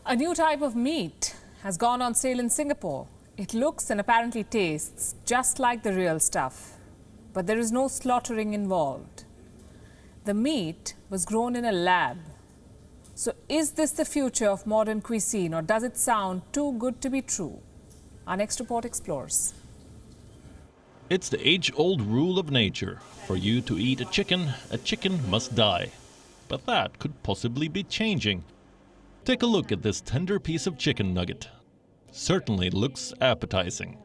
A new type of meat has gone on sale in Singapore. It looks and apparently tastes just like the real stuff, but there is no slaughtering involved. The meat was grown in a lab. So is this the future of modern cuisine, or does it sound too good to be true? Our next report explores. It's the age-old rule of nature. For you to eat a chicken must die. But that could possibly be changing. Take a look at this tender piece of chicken nugget. Certainly looks appetizing.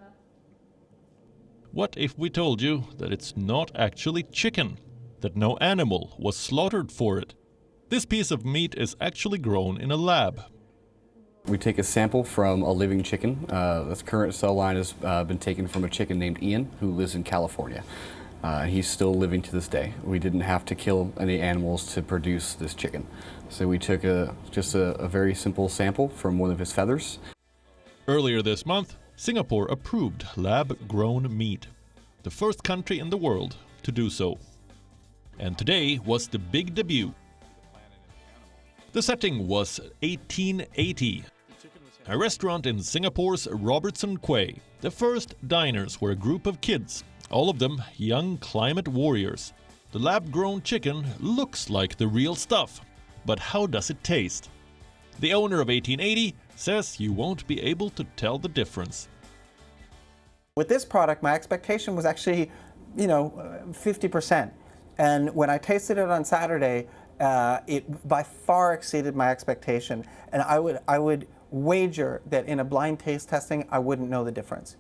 What if we told you that it's not actually chicken? That no animal was slaughtered for it? This piece of meat is actually grown in a lab. We take a sample from a living chicken. This current cell line has been taken from a chicken named Ian, who lives in California. He's still living to this day. We didn't have to kill any animals to produce this chicken. So we took just a very simple sample from one of his feathers. Earlier this month, Singapore approved lab-grown meat, the first country in the world to do so. And today was the big debut. The setting was 1880. A restaurant in Singapore's Robertson Quay. The first diners were a group of kids, all of them young climate warriors. The lab-grown chicken looks like the real stuff, but how does it taste? The owner of 1880 says you won't be able to tell the difference. With this product, my expectation was actually, 50%. And when I tasted it on Saturday, it by far exceeded my expectation. And I would wager that in a blind taste testing, I wouldn't know the difference.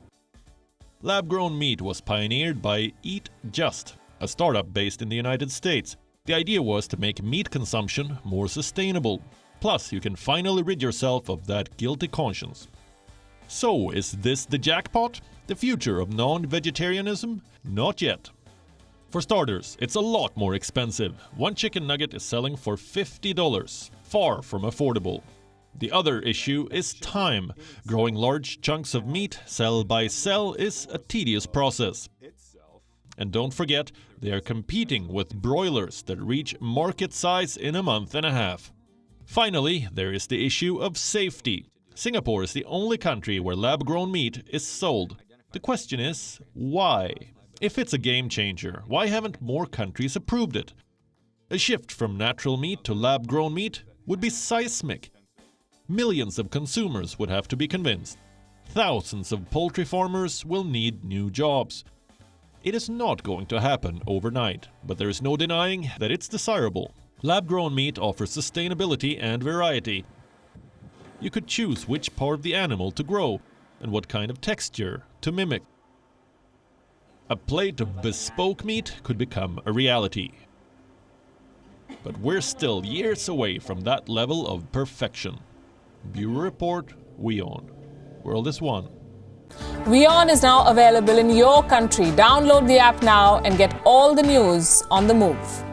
Lab-grown meat was pioneered by Eat Just, a startup based in the United States. The idea was to make meat consumption more sustainable. Plus, you can finally rid yourself of that guilty conscience. So, is this the jackpot? The future of non-vegetarianism? Not yet. For starters, it's a lot more expensive. One chicken nugget is selling for $50, far from affordable. The other issue is time. Growing large chunks of meat cell by cell is a tedious process. And don't forget, they are competing with broilers that reach market size in a month and a half. Finally, there is the issue of safety. Singapore is the only country where lab-grown meat is sold. The question is, why? If it's a game changer, why haven't more countries approved it? A shift from natural meat to lab-grown meat would be seismic. Millions of consumers would have to be convinced. Thousands of poultry farmers will need new jobs. It is not going to happen overnight, but there is no denying that it's desirable. Lab-grown meat offers sustainability and variety. You could choose which part of the animal to grow and what kind of texture to mimic. A plate of bespoke meat could become a reality. But we're still years away from that level of perfection. Bureau Report, WION. World is one. WION is now available in your country. Download the app now and get all the news on the move.